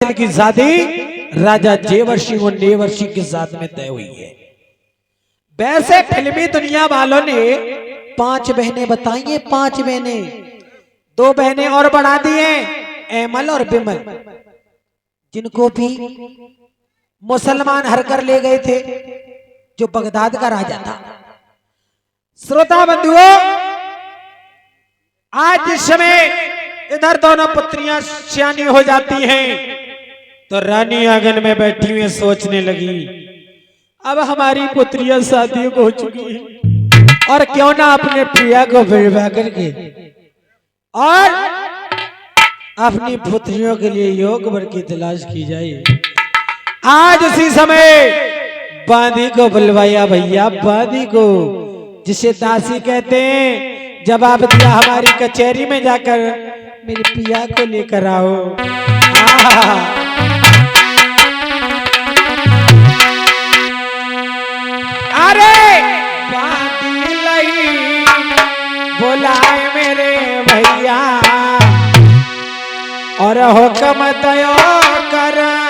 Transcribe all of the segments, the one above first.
की शादी राजा जेवर्षि और नेवर्षि के साथ में तय हुई है। वैसे फिल्मी दुनिया वालों ने 5 बहनें बताई हैं, 5 बहनें, 2 बहनें और बढ़ा दी हैं, एमल और बिमल, जिनको भी मुसलमान हर कर ले गए थे, जो बगदाद का राजा था। श्रोता बंधुओं, आज जिस समय इधर दोनों पुत्रियां सियानी हो जाती हैं तो रानी आंगन में बैठी हुई सोचने लगी, अब हमारी पुत्रियां शादी को हो चुकी हैं और क्यों ना अपने प्रिया को विवाह करके और अपनी पुत्रियों के लिए योग्य वर की तलाश की जाए। आज उसी समय बांदी को बुलवाया भैया, बांदी को, जिसे दासी कहते हैं। जवाब दिया, हमारी कचहरी में जाकर मेरी पिया को लेकर आओ। अरे बांदी लई बुलाए मेरे भैया और हुक्म दयो करवाए।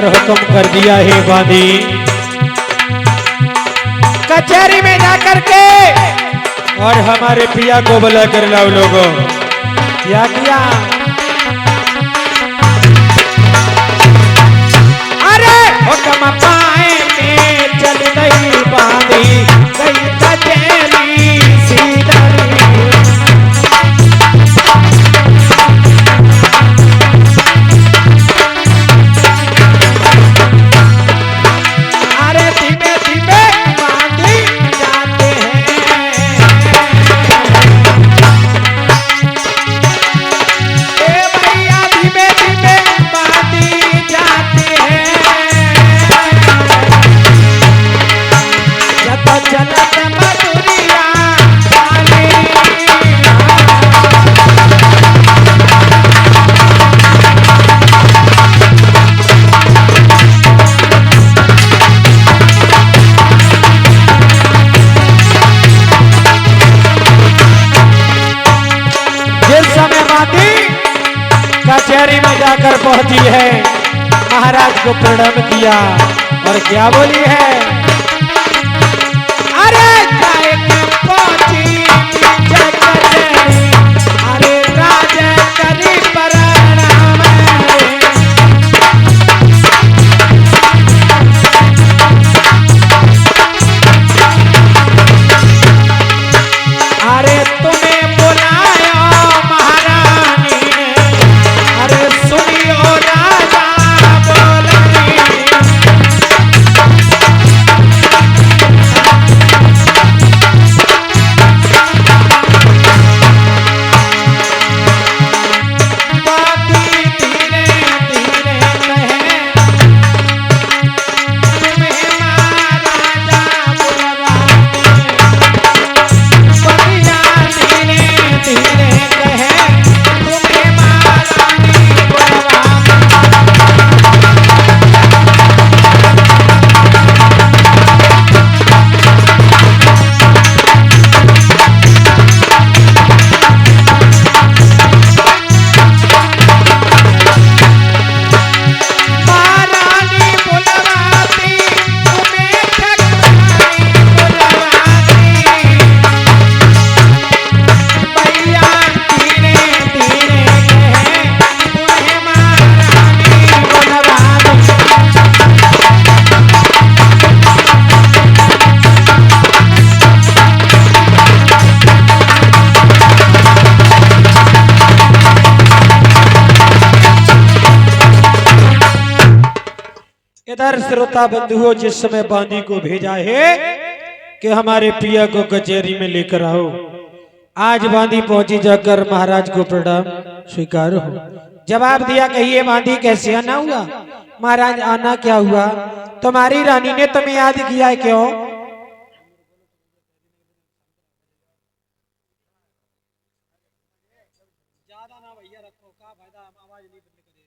हुक्म कर दिया है बांदी, कचहरी में जाकर के और हमारे पिया को बुला कर लाओ। लोगों क्या किया, अरे हुक्म पाए के चल गई बांदी, गई कचहरी सीधरी। कचहरी में जाकर पहुंची है, महाराज को प्रणाम किया और क्या बोली है, अरे जाए के पहुंची कचहरी, अरे राजा करी प्रणाम। अरे तुम्हें बुलाया महारानी ने, अरे सुनियो राजा बोलनी। इधर श्रोता बंधुओं जिस समय बांदी को भेजा है कि हमारे पिया को कचहरी में लेकर आओ, आज बांदी पहुंची जाकर महाराज को प्रणाम स्वीकार हो। जवाब दिया, कहिए बांदी कैसे आना हुआ? महाराज आना क्या हुआ, तुम्हारी रानी ने तुम्हें याद किया है क्यों? ज्यादा ना भैया रखो, का फायदा, आवाज नहीं बंद करे।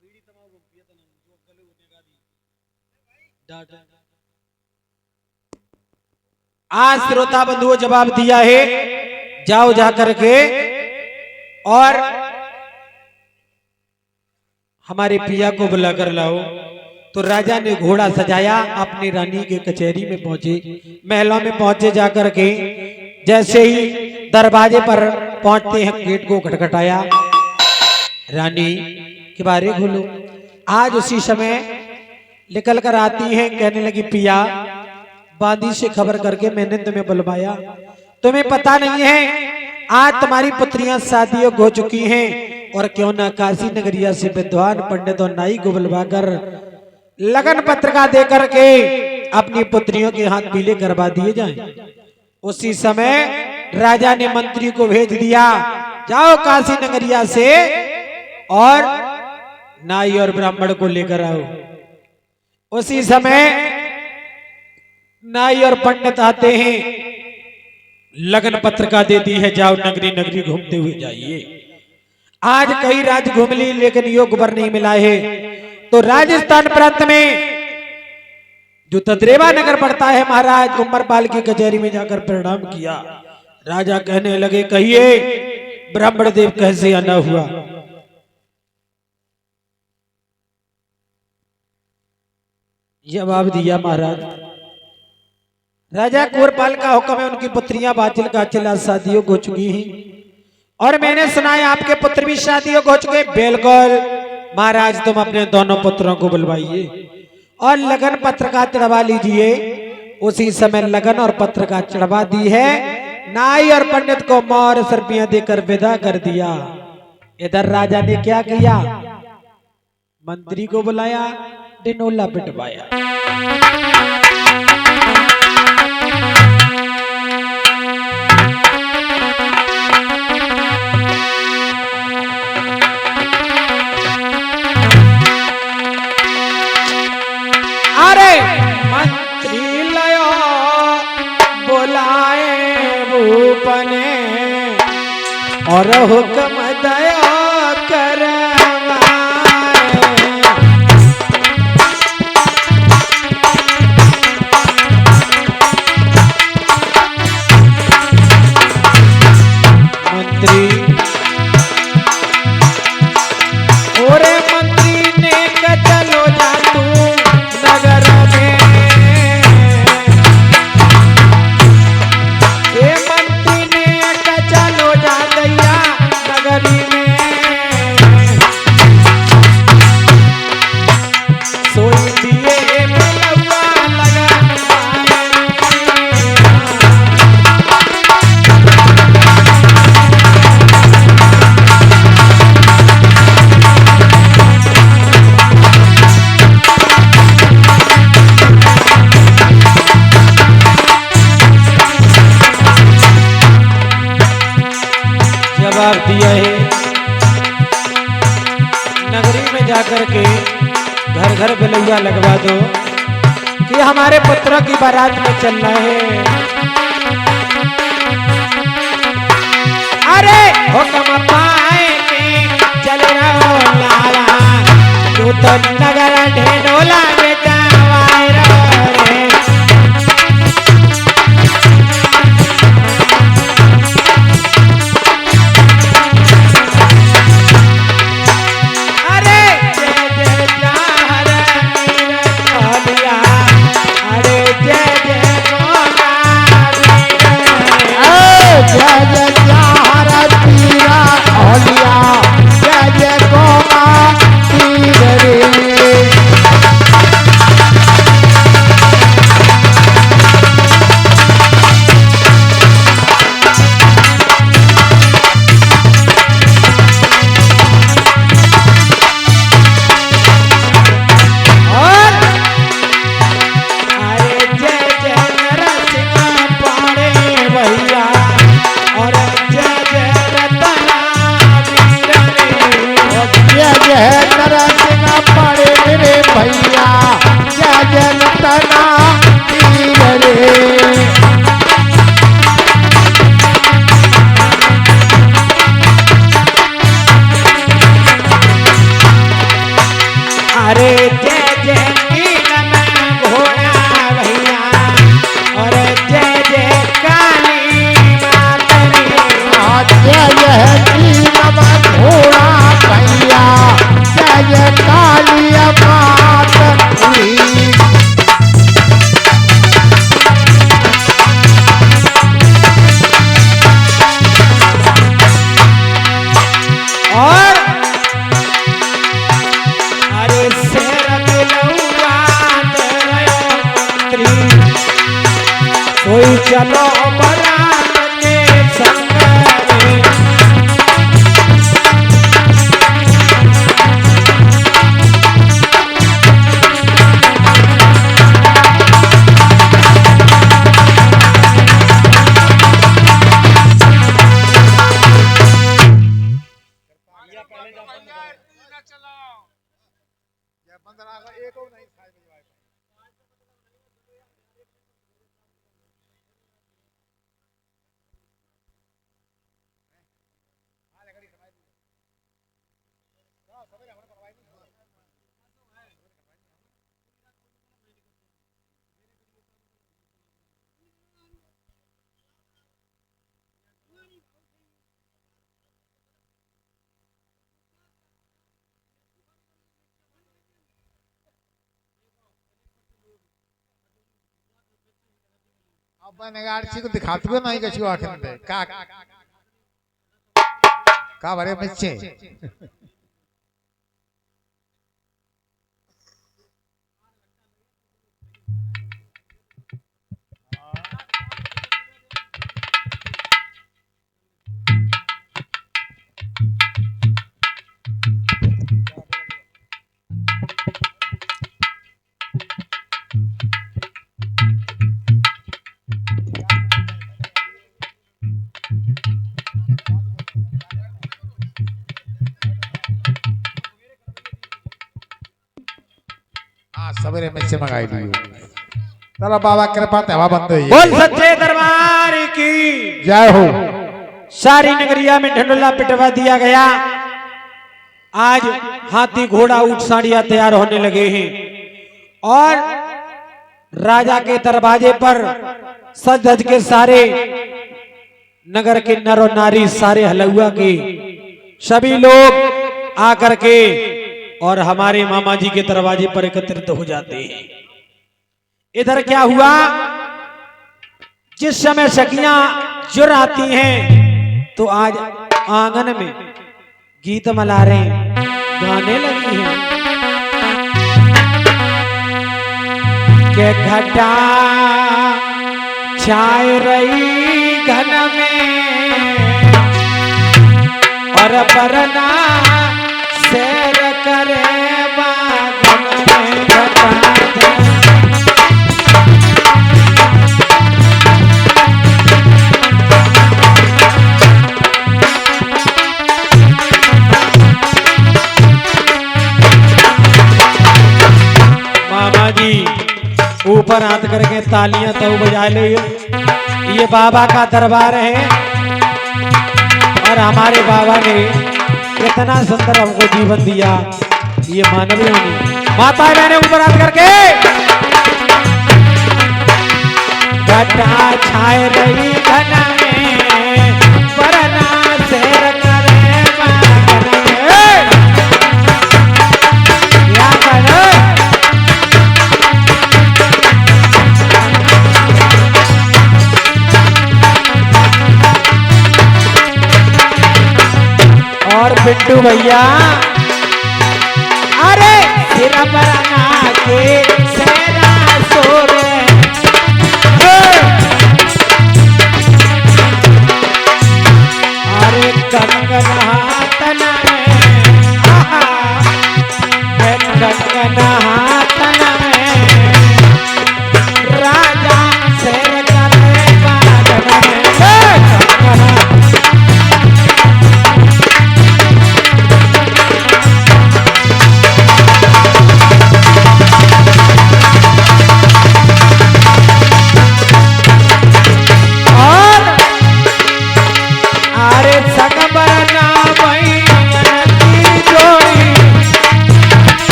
बीड़ी तमाकू पिया तो नहीं, जो गले उठने का दी डांट। आज श्रोता बंधुओं जवाब दिया है, जाओ जाकर के और हमारे पिया को बुलाकर लाओ। तो राजा ने घोड़ा सजाया, अपनी रानी के कचहरी में पहुंचे, महलों में पहुंचे। जाकर के जैसे ही दरवाजे पर पहुंचते हैं, गेट को खटखटाया, रानी के बारे खोलो। आज उसी समय निकल कर आती है, कहने लगी, पिया बांदी से खबर करके मैंने तुम्हें बुलवाया, तुम्हें पता नहीं है आज तुम्हारी पुत्रियां शादियों हो चुकी हैं, और क्यों ना काशी नगरिया से विद्वान पंडित और नाई को बुलवाकर लगन पत्रिका देकर के अपनी पुत्रियों के हाथ पीले करवा दिए जाएं। उसी समय राजा ने मंत्री को भेज दिया, जाओ काशी नगरिया से और नाई और ब्राह्मण को लेकर आओ। उसी समय नाई और पंडित आते हैं, लगन पत्रिका देती है, जाओ नगरी नगरी घूमते हुए जाइए। आज कई राज्य घूम ली लेकिन योग वर नहीं मिला है। तो राजस्थान प्रांत में जो तद्रेवा नगर पड़ता है, महाराज उमरपाल की कचहरी में जाकर प्रणाम किया। राजा कहने लगे, कहिए ब्राह्मण देव कैसे आना हुआ? जवाब दिया, महाराज राजा कोरपाल का हुक्म है, उनकी पुत्रियां बाचिल काचिल शादियों हो चुकी हैं, और मैंने सुना है आपके पुत्र भी शादियों हो चुके। बिल्कुल महाराज, तुम अपने दोनों पुत्रों को बुलवाइए और लगन पत्रिका चढ़वा लीजिए। उसी समय लगन और पत्रिका चढ़वा दी है, नाई और पंडित को मोर सरपियां देकर विदा कर दिया। इधर राजा ने क्या किया, मंत्री को बुलाया, डिनोला पिटवाया। अरे मंत्री लयो बुलाए भूपने और हुक्म दया करवाए। मंत्री ओरे मंत्री ने चलो जा तू नगर में, ये मंत्री ने चलो जा दैया नगरी में। सोई दिए मिलवा लगन जवाब दिया है, नगरी में जाकर के घर घर बिलौया लगवा दो कि हमारे पुत्रों की बारात में चलना है। अरे हुक्म पाए के चल रहो लाला, तू तो नगर ढेडोला बेचावाए रहो रे। जय जय गोमा तीर रे। कोई चलो बारात के संग रे। अपन गाड़ी को दिखाते हुए नहीं कछु आखिर में का भरे बच्चे सवेरे में से मंगाई लियो। चलो बाबा कृपा तेवा बंद हुई। बोल सच्चे दरबार की जय हो। सारी नगरिया में ढंडोला पिटवा दिया गया। आज हाथी घोड़ा ऊंट साड़ियां तैयार होने लगे हैं और राजा के दरवाजे पर सज धज के सारे नगर के नर और नारी, सारे हलुआ के सभी लोग आकर के और हमारे मामा जी के दरवाजे पर एकत्रित हो जाते हैं। इधर क्या हुआ, जिस समय सखियां जुर आती हैं तो आज आंगन में गीत मलारे गाने लगी हैं के घटा छाए रही घन में और बरना सैर करे बागन में घटा मामा जी ऊपर हाथ करके तालियां तो बजा ले। ये बाबा का दरबार है और हमारे बाबा ने कितना सुंदर हमको जीवन दिया, ये मानवीय नहीं। माता मैंने ऊपर हाथ करके घटा छाए रही घन में वरना सैर करे बागन में। क्या करो और पिंटू भैया अरे सिर बरना के सेना सोरे अरे कंगना तन में कंगना तन में राजा शेर करे बागन में।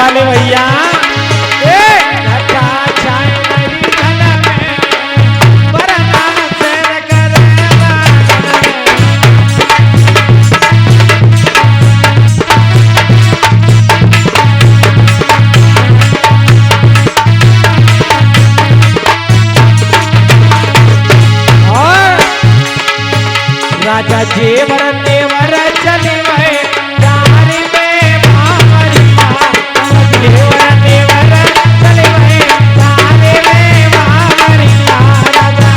वाले भैया घटा छाए मेरी गल में, वरदान शेर करे और राजा जेवर तेवर चले गए प्यारी में भावरिया, जेवर तेवर चले गए प्यारी में भावरिया राजा।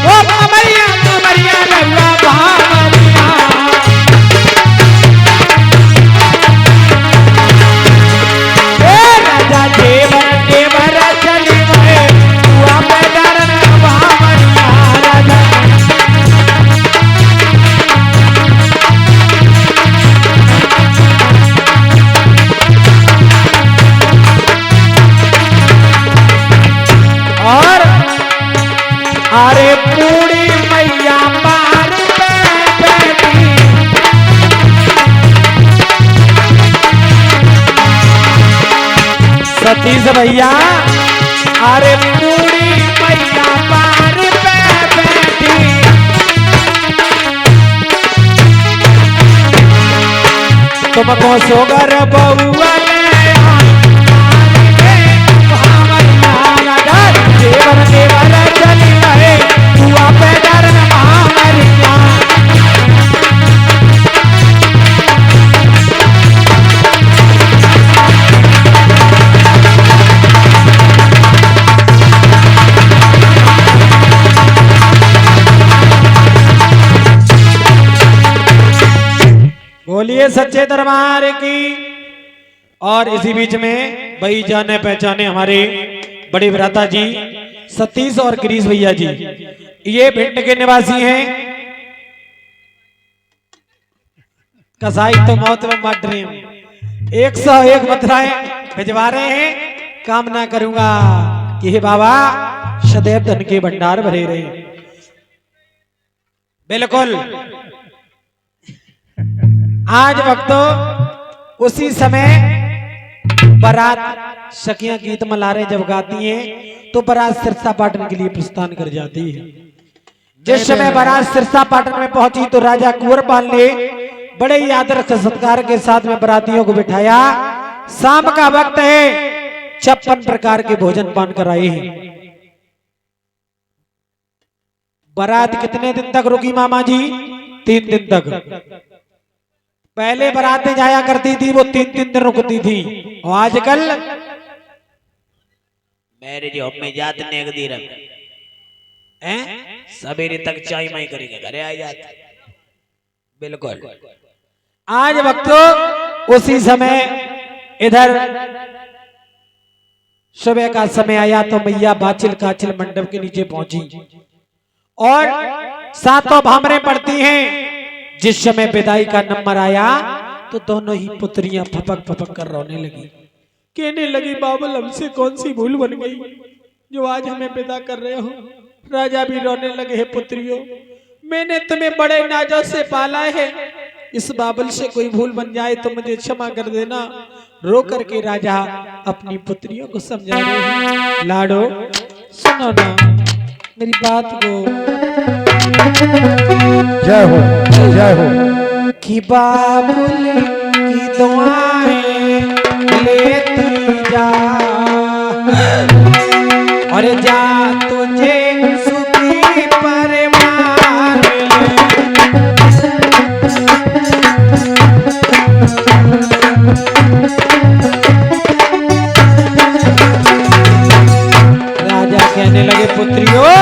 ओ भावरिया भावरिया रंगा भावरिया, राजा जेवर तेवर चले गए हुआ पैदार भावरिया राजा। और अरे पूरी मैया पार पे बैठी, सतीश भैया अरे पूरी मैया पार पे बैठी, तुमको सोगर बउआ ले जेवर तेवर चली रहे हुआ पैदर महामरिया। बोलिए सच्चे दरबार की। और इसी बीच में भाई जाने पहचाने हमारे बड़े भ्राता जी सतीश और गिरीश भैया जी, ये भिंड के निवासी हैं। कसाई तो मौत में मर रहे हैं, 101 मथुराएं भिजवा रहे हैं। कामना करूंगा कि हे बाबा सदैव धन के भंडार भरे रहे। बिल्कुल आज वक्तों उसी समय बारात सखियां गीत मलारे जब गाती हैं तो बारात सिरसा पाटन के लिए प्रस्थान कर जाती है। जिस समय बारात सिरसा पाटन में पहुंची तो राजा कुंवरपाल ने बड़े ही आदर सत्कार के साथ में बारातियों को बिठाया। शाम का वक्त है, 56 प्रकार के भोजन पान कराए हैं। बारात कितने दिन तक रुकी मामा जी? 3 दिन तक। पहले बारातें जाया करती थी वो 3-3 दिन रुकती थी, और आजकल मेरे जो में जात ने एक दिन हैं सवेरे तक चाय माई करेंगे घरे आ जाते। बिल्कुल आज वक्तों उसी समय इधर सुबह का समय आया तो मैया बाचिल काचिल मंडप के नीचे पहुंची और सातों भामरे पड़ती हैं। जिस समय विदाई का नंबर आया तो दोनों ही पुत्रियां फपक फपक कर रोने लगी, कहने लगी बाबुल हमसे कौन सी भूल बन गई जो आज हमें विदा कर रहे हो। राजा भी रोने लगे, हे पुत्रियों मैंने तुम्हें बड़े नाजों से पाला है, इस बाबुल से कोई भूल बन जाए तो मुझे क्षमा कर देना। रो करके राजा अपनी पुत्रियों को समझा रहे हैं। लाडो सुनो ना मेरी बात को। जय हो जय हो। कि बाबुल की दुआएं लेती जा और जा तुझे सुखी परमार राजा कहने लगे पुत्रियों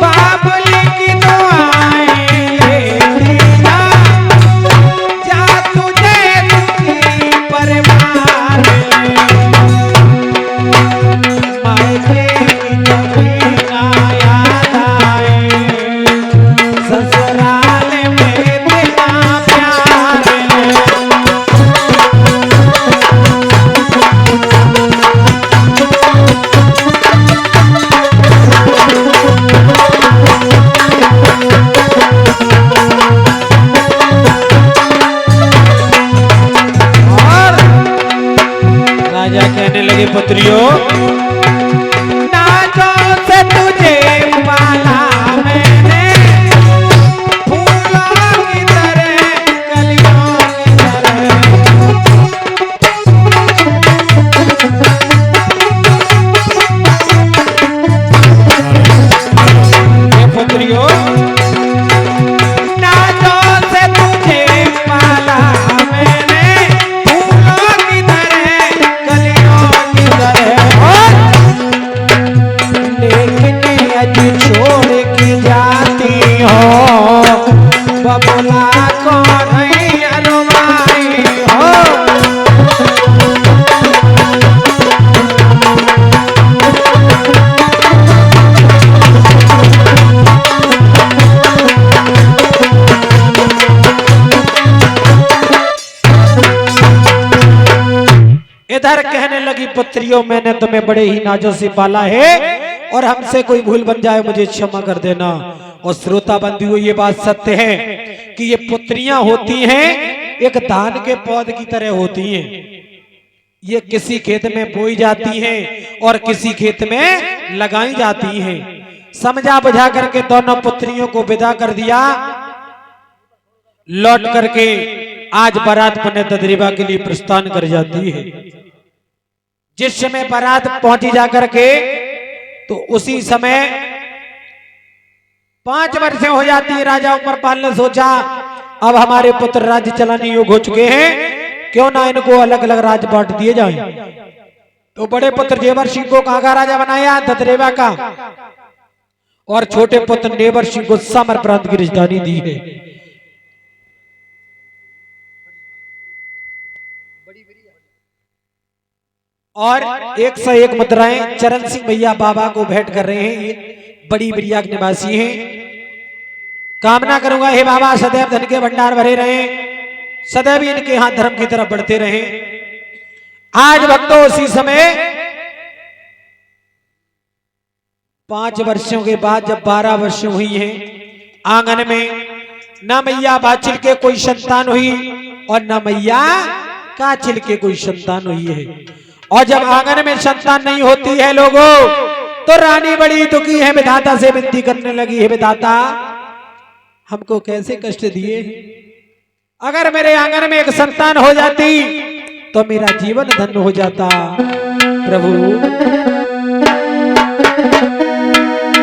बाबुल की दुआएं लेती जा हे पुत्रियों, नाजों से तुझे पाला मैंने, फूलों की तरह कलियों की तरह। हे पुत्रियों, नाजों से तुझे पाला मैंने, फूलों की तरह कलियों की तरह। लेकिन आज छोड़ के जाती हो, बबुला को नहीं अनुमाई हो। इधर कहने लगी पुत्रियों, मैंने तुम्हें बड़े ही नाजों से पाला है और हमसे कोई भूल बन जाए मुझे क्षमा कर देना। और श्रोता बंधुओं, ये बात सत्य है कि ये पुत्रियां होती हैं एक धान के पौध की तरह होती हैं। ये किसी खेत में बोई जाती हैं और किसी खेत में लगाई जाती हैं। समझा बुझा करके दोनों पुत्रियों को विदा कर दिया। लौट करके आज बारात पने तदरीबा के लिए प्रस्थान कर जाती है। जिस समय बारात पहुंची जाकर के तो उसी समय 5 वर्ष हो जाती है। राजा उमरपाल ने सोचा अब हमारे पुत्र राज्य चलाने योग्य हो चुके हैं, क्यों ना इनको अलग अलग राज्य बांट दिए जाएं। तो बड़े पुत्र जेवर सिंह को कागा राजा बनाया ददरेवा का, और छोटे पुत्र नेवर सिंह को समर प्रांत की राजधानी दी है। और 101 मुद्राएं चरण सिंह भैया बाबा को भेंट कर रहे हैं। ये बड़ी बिरिया के निवासी हैं। कामना करूंगा हे बाबा सदैव धन के भंडार भरे रहे, सदैव इनके हाथ धर्म की तरफ बढ़ते रहे। आज भक्तों उसी समय 5 वर्षों के बाद जब 12 वर्ष हुई हैं, आंगन में न मैया बाचिल के कोई संतान हुई और न मैया काचिल के कोई संतान हुई है। और जब आंगन में संतान नहीं होती है लोगों, तो रानी बड़ी दुखी है, विधाता से विनती करने लगी, है विधाता हमको कैसे कष्ट दिए। अगर मेरे आंगन में एक संतान हो जाती तो मेरा जीवन धन्य हो जाता। प्रभु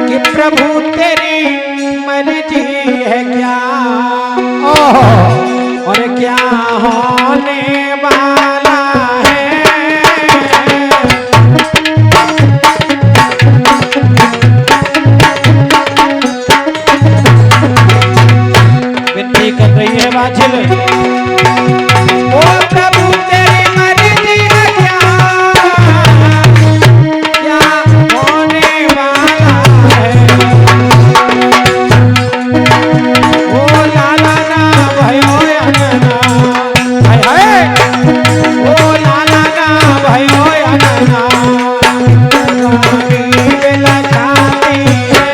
कि प्रभु तेरी मर्जी है क्या, और क्या होने वाला है। विनती कर रही है बाछिल, ओ प्रभु तेरी मर्जी है क्या, क्या होने वाला है। ओ लाला ना भयो अनना, हाय हाय, ओ लाला ना भयो अनना, रानी बेला जाती है।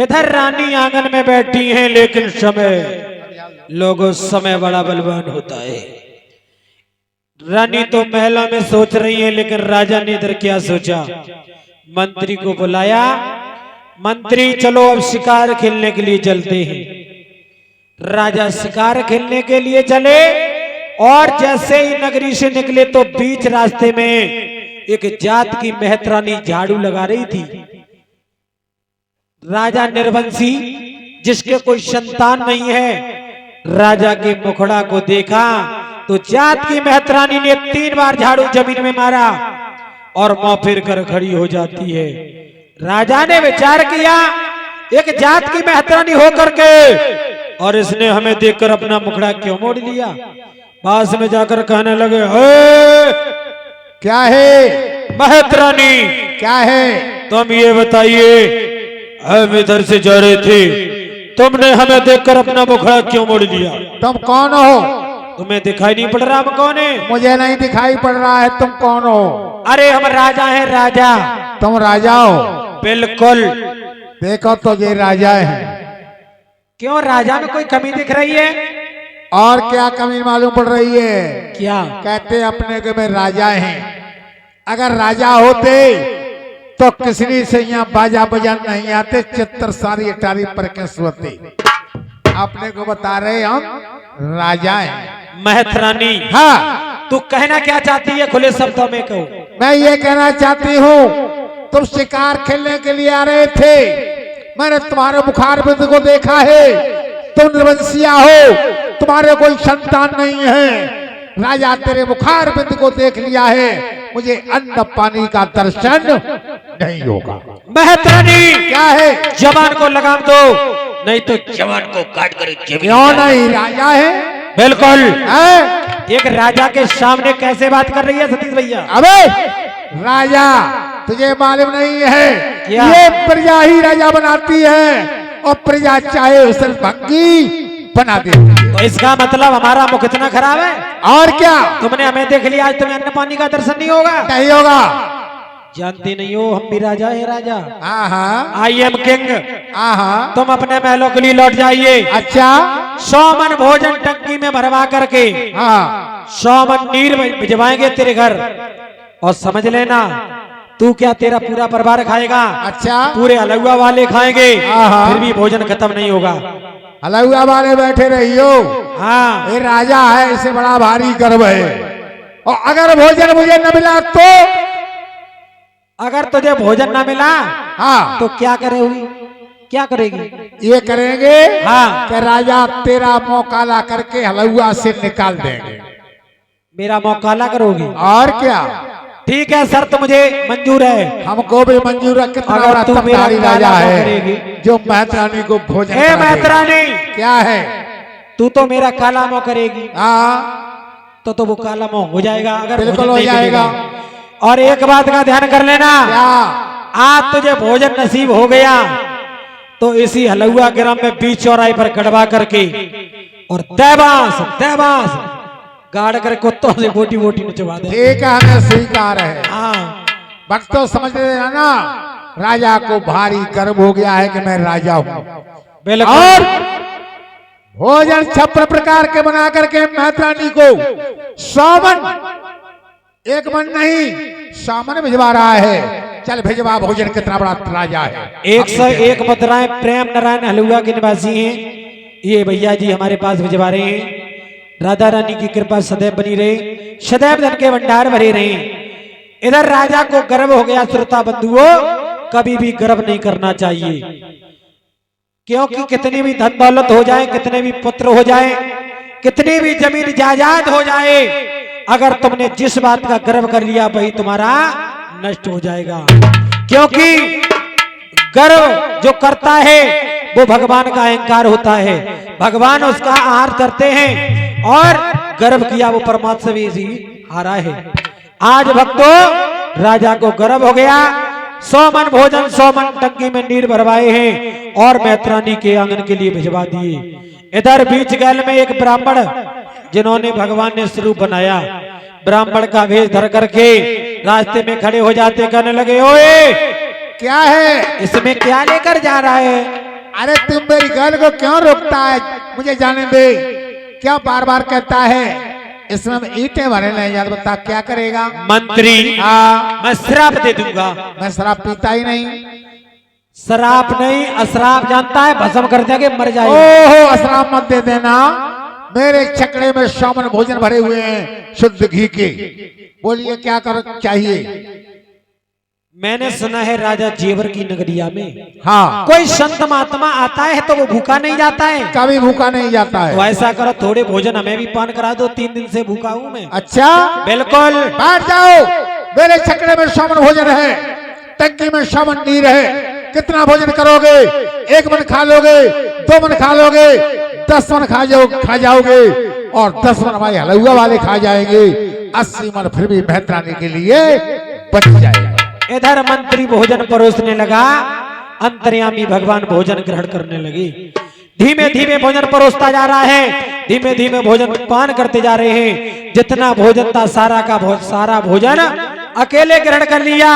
इधर रानी आंगन में बैठी हैं, लेकिन समय बड़ा बलवान होता है। रानी तो महलों में सोच रही है, लेकिन राजा ने इधर क्या सोचा, मंत्री को बुलाया। मंत्री चलो अब शिकार खेलने के लिए चलते हैं। राजा शिकार खेलने के लिए चले और जैसे ही नगरी से निकले तो बीच रास्ते में एक जात की मेहतरानी झाड़ू लगा रही थी। राजा निर्वंशी, जिसके कोई संतान नहीं है, राजा के मुखड़ा को देखा तो जात की मेहतरानी ने 3 बार झाड़ू जमीन में मारा और मुंह फिर कर खड़ी हो जाती है। राजा ने विचार किया, एक जात की मेहतरानी होकर के और इसने हमें देखकर अपना मुखड़ा क्यों मोड़ लिया। पास में जाकर कहने लगे, क्या है मेहतरानी, क्या है? तुम ये बताइए, हम इधर से जा रहे थे, तुमने हमें देखकर अपना मुखड़ा क्यों मोड़ लिया? तुम कौन हो? तुम्हें दिखाई नहीं पड़ रहा हम कौन है? मुझे नहीं दिखाई पड़ रहा है, तुम कौन हो? अरे हम राजा हैं, राजा। तुम राजा हो? बिल्कुल। देखो तो ये राजा है। क्यों, राजा में कोई कमी दिख रही है? और क्या कमी मालूम पड़ रही है? क्या कहते अपने के में राजा हैं। अगर राजा होते तो किसनी से यहाँ बाजा बजा नहीं आते, चित्तर सारी अटारी पर के सोते। अपने को बता रहे हम राजा हैं। मेहतरानी, हाँ, तू कहना क्या चाहती है, खुले शब्दों में कहो। मैं ये कहना चाहती हूँ, तुम शिकार खेलने के लिए आ रहे थे, मैंने तुम्हारे बुखार बिंद को देखा है, तुम निर्वंशिया हो, तुम्हारे कोई संतान नहीं है। राजा तेरे बुखार बिंद को देख लिया है, मुझे अन्न पानी का दर्शन नहीं होगा। मेहतरानी, क्या है? जवान को लगाम दो, नहीं तो जवान को काट कर क्यों नहीं? राजा है। बिल्कुल है? एक राजा के सामने कैसे बात कर रही है सतीश भैया? अबे राजा, तुझे मालूम नहीं है, क्या? ये प्रजा ही राजा बनाती है और प्रजा चाहे उसे भंगी बना देती है। तो इसका मतलब हमारा मुख इतना खराब है? और क्या? तुमने हमें देख लिया, आज तुम्हें अन्न पानी का दर्शन नहीं होगा? नहीं होगा। जानते नहीं हो, हम भी राजा है, राजा। I am king. तुम अपने महलों के लिए लौट जाइए। अच्छा, 100 मन भोजन टंकी में भरवा करके 100 मन नीर भिजवाएंगे तेरे घर, और समझ लेना तू क्या, तेरा पूरा परिवार खाएगा। अच्छा, पूरे हलुआ वाले खाएंगे, फिर भी भोजन खत्म नहीं होगा। हलुआ वाले बैठे रहियो। हाँ, ये राजा है, इसे बड़ा भारी गर्व है। और अगर भोजन मुझे न मिला तो? अगर तुझे भोजन न मिला, हाँ, तो क्या करेगी, क्या करेगी? ये करेंगे, हाँ, कि राजा तेरा मुंह काला करके हलुआ से निकाल देंगे। मेरा मुंह काला करोगी? और क्या? ठीक है, शर्त मुझे मंजूर है। हमको भी मंजूर है। कितना अगर बड़ा तू मेरा तमदारी राजा काला है करेगी, जो मेहतरानी को भोजन हे करा देगा। मेहतरानी, क्या है? तू तो मेरा काला मुंह करेगी, हाँ, तो वो काला मुंह हो जाएगा। अगर बिल्कुल भोजन हो नहीं जाएगा। मिलेगा। और एक बात का ध्यान कर लेना, क्या? आज तुझे भोजन नसीब हो गया तो इसी हलुआ ग्राम में बीच चौराहे पर कड़वा करके और तैबास तैबास गाड़ कर कुत्तों से बोटी बोटी नचवा दे। ठीक है, हमें स्वीकार है। हाँ, भक्तों समझ लेना ना, राजा को भारी गर्व हो गया है कि मैं राजा हूँ। बिल्कुल। और भोजन 6 प्रकार के बना करके मेहतरानी को 100 मन, 1 मन नहीं 100 मन भिजवा रहा है। चल भिजवा भोजन, कितना बड़ा राजा है। 101 मुद्राएं प्रेम नारायण हलुआ के निवासी हैं, ये भैया जी हमारे पास भिजवा रहे हैं। राधा रानी की कृपा सदैव बनी रहे, सदैव धन के भंडार भरे रहे। इधर राजा को गर्व हो गया। श्रोता बंधुओं, कभी भी गर्व नहीं करना चाहिए, क्योंकि कितनी भी धन दौलत हो जाए, कितने भी पुत्र हो जाए, कितनी भी जमीन जायदाद हो जाए, अगर तुमने जिस बात का गर्व कर लिया वही तुम्हारा नष्ट हो जाएगा। क्योंकि गर्व जो करता है वो भगवान का अहंकार होता है, भगवान उसका आहार करते हैं, और गर्व किया वो परमात्मा से हारा है। आज भक्तों, राजा को गर्व हो गया। 100 मन भोजन 100 मन टंकी में नीर भरवाए हैं और मेहतरानी के आंगन के लिए भिजवा दिए। इधर बीच गैल में एक ब्राह्मण, जिन्होंने भगवान ने स्वरूप बनाया, ब्राह्मण का वेश धर करके रास्ते में खड़े हो जाते, कहने लगे, ओए क्या है? इसमें क्या लेकर जा रहा है? अरे तुम मेरी गर्ल को क्यों रोकता है? मुझे जाने दे। क्या बार बार कहता है इसमें हम ईंटें भरे ले जा, बता क्या करेगा? मंत्री हाँ, मैं श्राप दे दूंगा। मैं शराब पीता ही नहीं। शराब नहीं अशराब जानता है, भस्म कर देंगे मर जाएगा। ओहो, अशराब मत दे देना। मेरे छकड़े में सामन भोजन भरे हुए हैं शुद्ध घी के। बोलिए क्या कर चाहिए? मैंने सुना है राजा जेवर की नगरिया में हाँ, कोई संत महात्मा आता है तो वो भूखा नहीं जाता है। कभी भूखा नहीं जाता है। तो ऐसा करो थोड़े भोजन हमें भी पान करा दो, 3 दिन से भूखा हूँ मैं। अच्छा, बिल्कुल। बैठ जाओ। मेरे छकड़े में सामन भोजन है, टंकी में सामन नीर है। कितना भोजन करोगे? 1 मन खा लोगे, 2 मन खा लोगे, 10 मन खा जाओगे और 10 मन हमारे हलुआ वाले खा जाएंगे। 80 मन फिर भी मेहतरानी के लिए बच जाएगा। इधर मंत्री भोजन परोसने लगा, अंतर्यामी भगवान भोजन ग्रहण करने लगी। धीमे धीमे भोजन परोसता जा रहा है, धीमे धीमे भोजन पान करते जा रहे हैं। जितना भोजन था सारा भोजन अकेले ग्रहण कर लिया,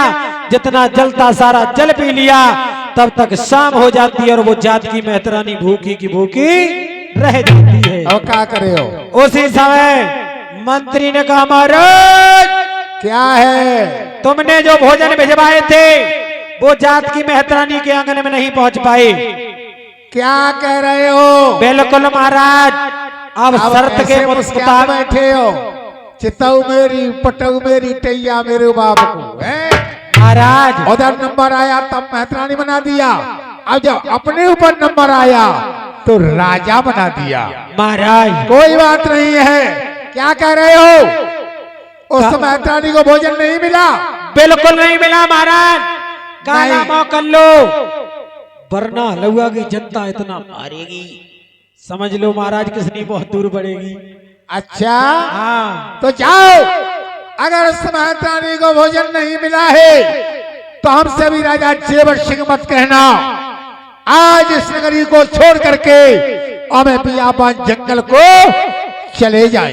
जितना जल था सारा जल पी लिया। तब तक शाम हो जाती है और वो जात की मेहतरानी भूखी की भूखी रह जाती है। और क्या करे हो? उसी समय मंत्री ने कहा, महाराज क्या है? तुमने जो भोजन भिजवाए थे वो जात की मेहतरानी के आंगन में नहीं पहुंच पाए। क्या कह रहे हो? बिल्कुल महाराज, अब शर्त के मुताबिक बैठे हो। चिताऊ मेरी, पटाऊ मेरी, टैया मेरे बाप को है। महाराज उधर नंबर आया तब मेहतरानी बना दिया, अब जब अपने ऊपर नंबर आया तो राजा बना दिया। महाराज कोई बात नहीं है। क्या कह रहे हो? उस मेहतरानी को भोजन नहीं मिला? बिल्कुल नहीं मिला महाराज। काला नहीं। मौका लो, वरना हलुआ की जनता इतना मारेगी। समझ लो महाराज किसनी बहुत दूर बढ़ेगी। अच्छा, हाँ तो जाओ। अगर उस मेहतरानी को भोजन नहीं मिला है तो हमसे भी राजा जेवर सिंह मत कहना। आज इस नगरी को छोड़ करके हमें बियाबान जंगल को चले जाए।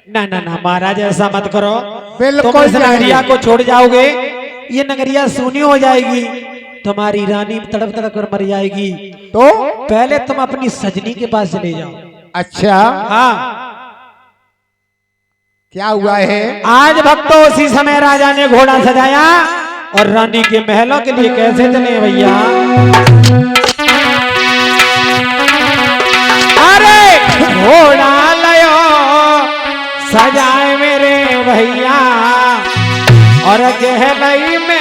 ना ना ना महाराज, ऐसा मत करो। बिल्कुल तुम इस जाएंगे। नगरिया को छोड़ जाओगे, ये नगरिया सूनी हो जाएगी, तुम्हारी रानी तड़प तड़प कर मर जाएगी। तो पहले तुम अपनी सजनी के पास चले जाओ। अच्छा, हाँ, क्या हुआ है? आज भक्तों उसी समय राजा ने घोड़ा सजाया और रानी के महलों के लिए कैसे चले भैया। अरे घोड़ा लयो सजाए मेरे भैया और गहलई में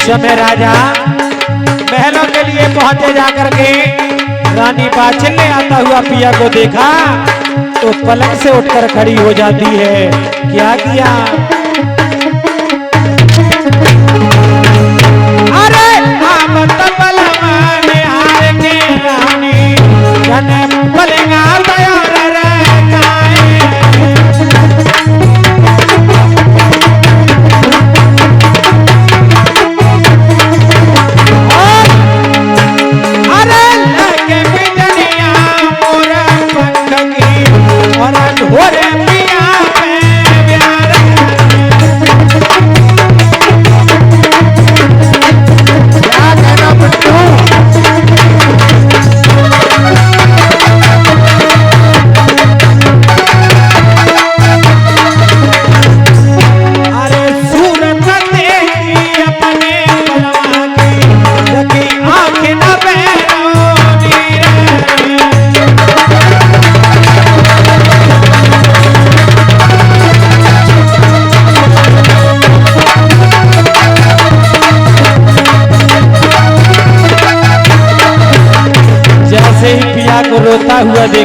समय राजा महलों के लिए पहुंचे जाकर के रानी बाछिल ने आता हुआ पिया को देखा तो पलंग से उठकर खड़ी हो जाती है। क्या किया? अरे हम तो पलंग में हार के रानी जन पलंगा तैयार रह जाए।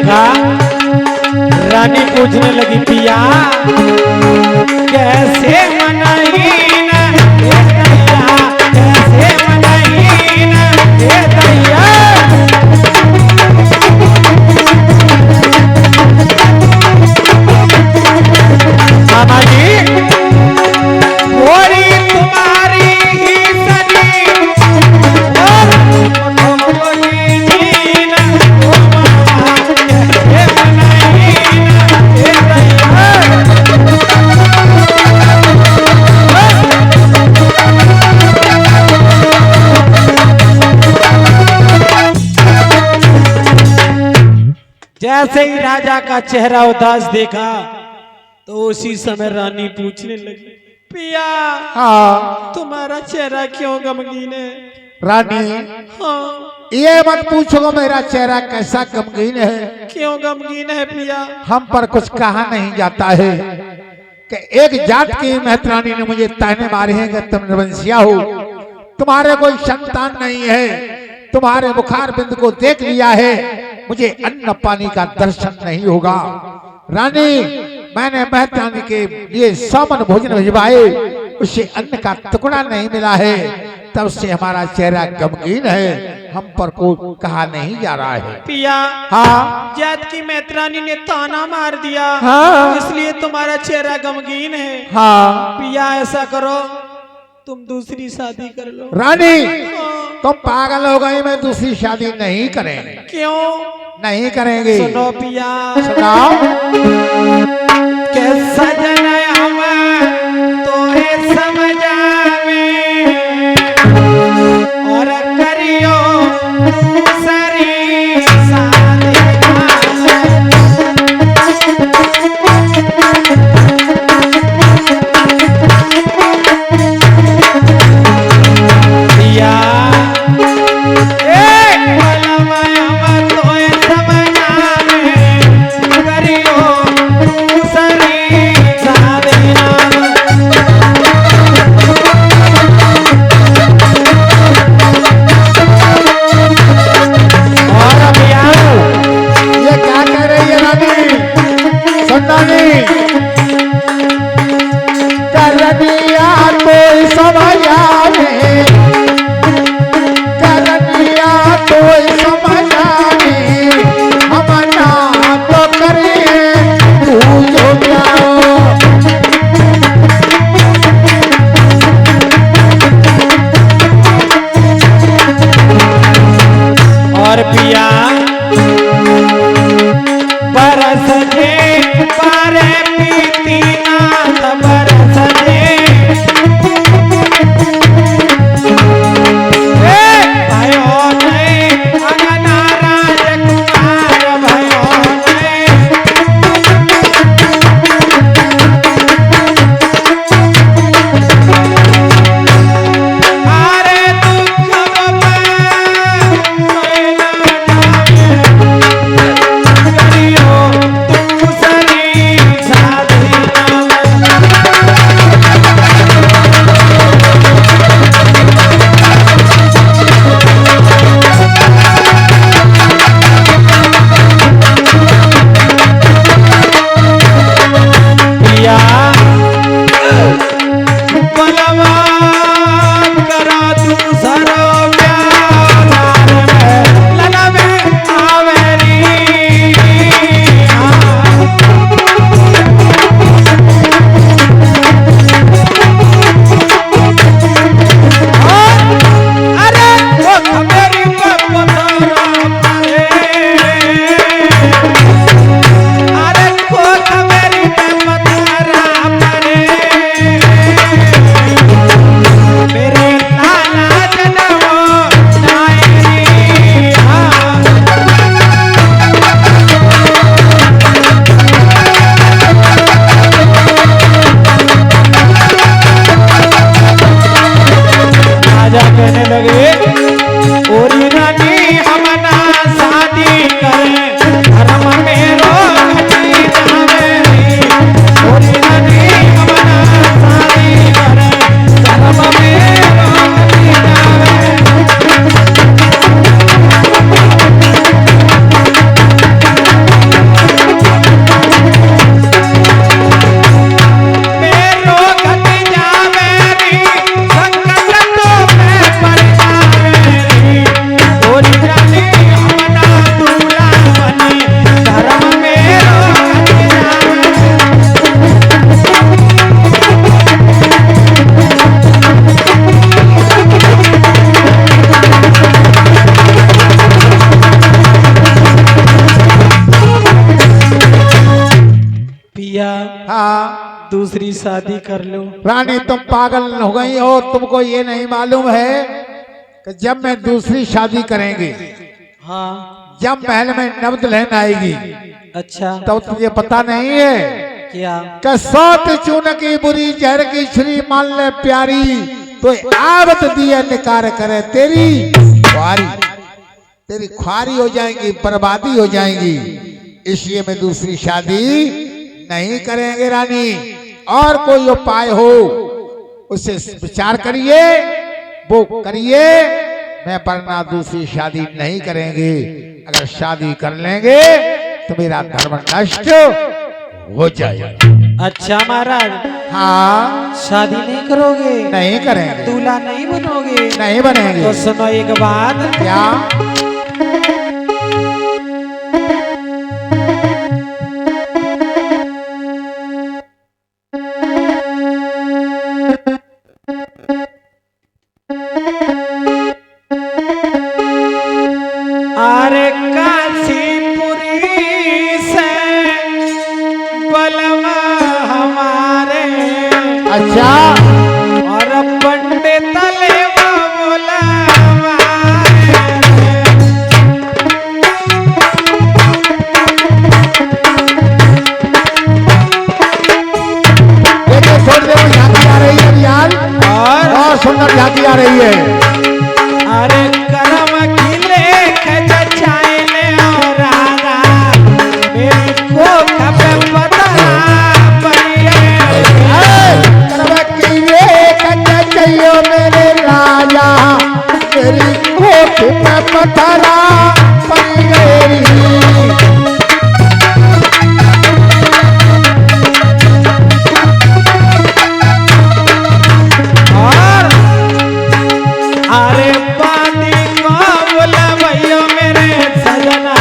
देखा रानी पूछने लगी पिया कैसे मनाई ना ये दैया, कैसे मनाई ना ये दैया। मामा जी थोड़ी तुम्हारी ही सनी और थोड़ी जीना ओ मामा कैसे मनाई ना ये दैया। जैसे ही राजा का चेहरा उदास देखा तो उसी समय रानी पूछने लगी पिया हाँ तुम्हारा चेहरा क्यों गमगीन है। रानी हाँ ये मत पूछो मेरा चेहरा कैसा गमगीन है, क्यों गमगीन है पिया। हम पर कुछ कहा नहीं जाता है कि एक जात की मेहतरानी ने मुझे ताने मारे हैं कि तुम निर्वंशिया हो, तुम्हारे कोई संतान नहीं है, तुम्हारे बुखार बिंद को देख लिया है, मुझे अन्न पानी का दर्शन नहीं होगा। रानी मैंने मेहतरानी के लिए 100 मन भोजन भिजवाए, उसे अन्न का टुकड़ा नहीं मिला है, तब से हमारा चेहरा गमगीन है, हम पर कोई कहा नहीं जा रहा है। पिया हाँ जात की मेहतरानी ने ताना मार दिया हाँ। इसलिए तुम्हारा चेहरा गमगीन है। हाँ पिया ऐसा करो तुम दूसरी शादी कर लो। रानी हाँ, तुम पागल हो गई, मैं दूसरी शादी नहीं करेंगे, क्यों। नहीं करेंगे। सुनो पिया सुनाओ। के सजन तोरे समझावे और करियो दूसरी शादी। पिया करियो दूसरी शादी कर लो। रानी तुम पागल हो गई हो, तुमको ये नहीं मालूम है कि जब मैं दूसरी शादी करेंगे, हाँ जब महल में नब्ज दुल्हन आएगी, अच्छा तब तुझे पता नहीं है क्या? कि सौत चून की बुरी जहर की छुरी मान ले प्यारी, तो आवत दिया निकार करे तेरी ख्वारी हो जाएगी, बर्बादी हो जाएगी। इसलिए मैं दूसरी शादी नहीं करेंगे रानी। और कोई उपाय हो उससे विचार करिए, वो करिए, मैं वरना दूसरी शादी नहीं करेंगे। अगर शादी कर लेंगे तो मेरा धर्म नष्ट हो जाएगा। अच्छा महाराज, हाँ शादी नहीं करोगे? नहीं करेंगे। दूल्हा नहीं बनोगे? नहीं बनेंगे। तो सुनो एक बात। क्या? अरे काशीपुरी से बलवा हमारे, अच्छा और पंडित लेवा बोला देखो, छोड़ दे, झांकी आ रही है यार, और सुंदर झांकी आ रही है। अरे करम खिले खचाइले और राजा मेरी को खपे बदला चाहिए मेरे राजा, मेरी कोठ में पथरा पड़ी गई। और अरे पानी को बोला भैया मेरे सजना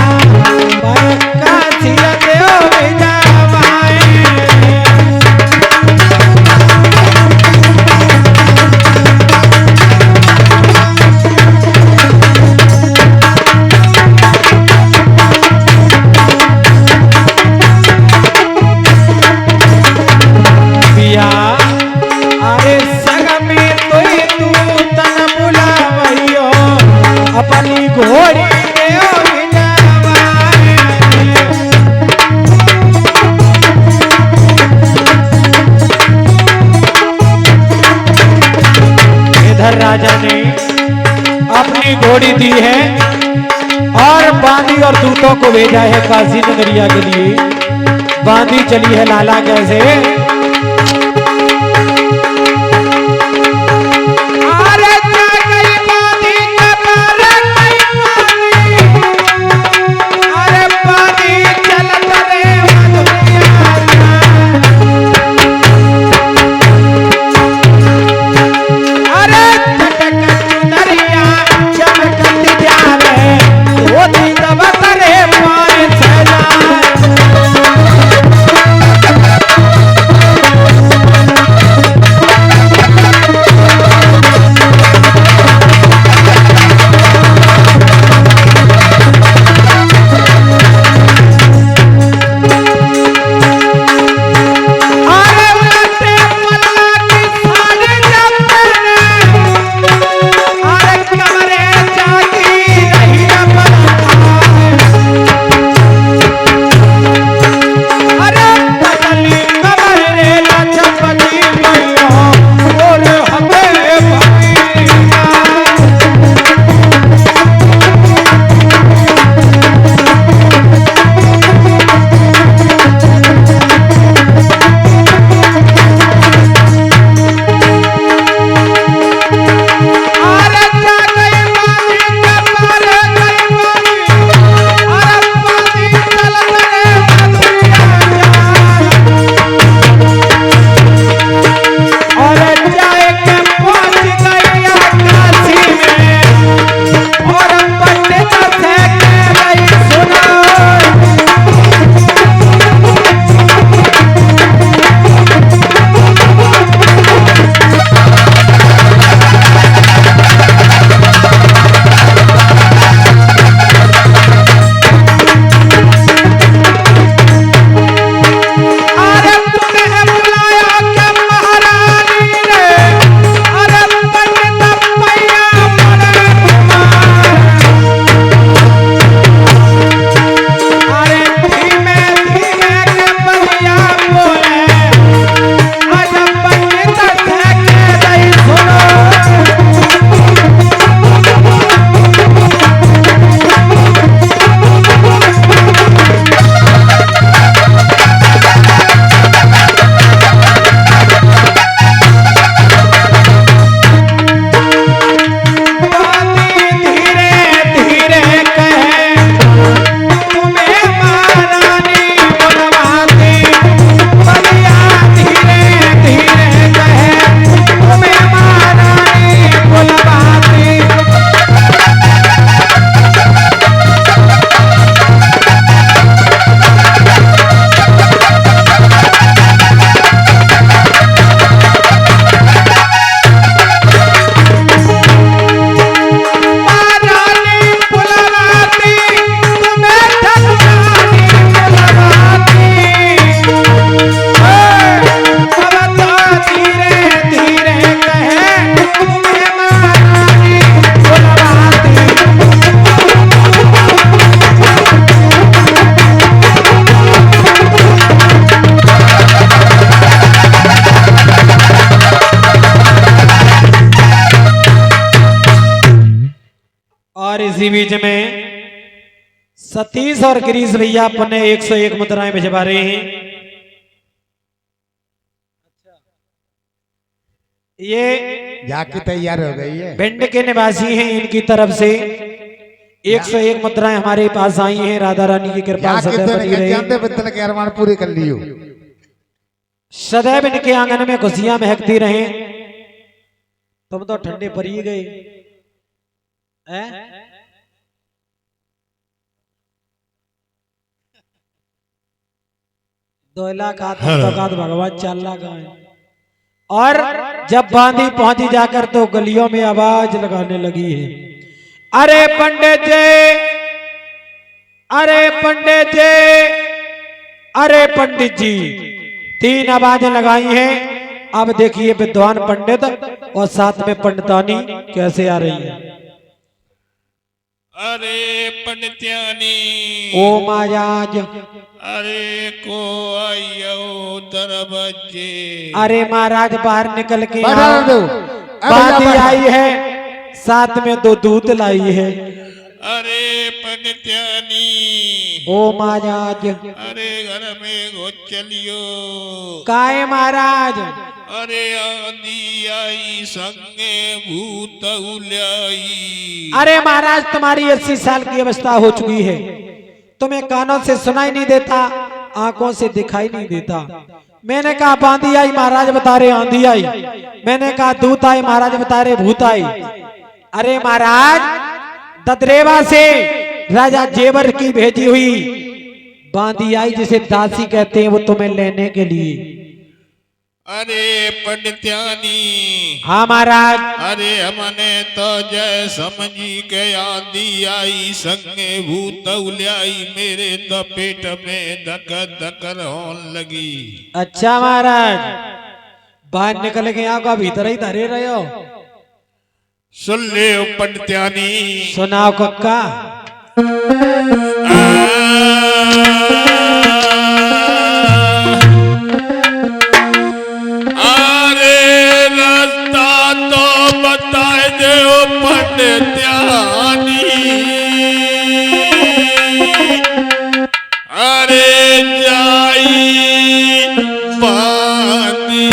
बरका सिया देओ विजा भाई। पिया अरे सग में तू तन बुला भैयो अपनी घोड़ी देओ विजयवाए। इधर राजा ने अपनी घोड़ी दी है और बांदी और दूतों को भेजा है काशी नगरिया के लिए। बांदी चली है लाला कैसे? इसी बीच में सतीश और गिरीश भैया अपने 101 मुद्राएं भिजवा रहे हैं। ये जाके तैयार हो गई है। भिंड के निवासी हैं, इनकी तरफ से 101 मुद्राएं हमारे पास आई हैं। राधा रानी की कृपा जाके सदैव तो बनी रहे। जानते बदल के अरमान पूरे कर लियो। सदैव इनके आंगन में खुशियां महकती रहे। तुम तो ठंडे पर ही गए हैं? दोला का भगवान चाला का है। और जब बांदी पहुंची जाकर तो गलियों में आवाज लगाने लगी है, अरे पंडित जी, अरे पंडित जी, अरे पंडित जी। 3 आवाजें लगाई हैं। अब देखिए विद्वान पंडित और साथ में पंडितानी कैसे आ रही है। अरे पंडित्यानी ओ महाराज, अरे को आयो दरवाजे। अरे महाराज बाहर निकल के बैठा आओ। रह दो। अरे बांदी बैठा। आई है, साथ में 2 दूध लाई है। अरे पंडित्यानी ओ महाराज, अरे घर में घो चलियो। काहे महाराज? अरे आंधी आई संगे भूत उल्याई। अरे महाराज तुम्हारी 80 साल की अवस्था हो चुकी है, तुम्हें कानों से सुनाई नहीं देता, आंखों से दिखाई नहीं देता। मैंने कहा बांदी आई, महाराज बता रहे आंधी आई। मैंने कहा दूत आई, महाराज बता रहे भूत आई। अरे महाराज ददरेवा से राजा जेवर की भेजी हुई बांदी आई, जिसे दासी कहते हैं, वो तुम्हें लेने के लिए। अरे पंडित्यानी हाँ महाराज। अरे हमने तो जय समझी के आंधी आई संगे भूत उल्याई। मेरे तो पेट में धक धक होने लगी। अच्छा महाराज, बाहर निकल के यहाँ का भीतर ही धरे रहे हो। सुन ले ओ पंडित्यानी। सुनाओ कक्का। अरे रास्ता तो बताए दे ओ पंडित्यानी। अरे जाई बांदी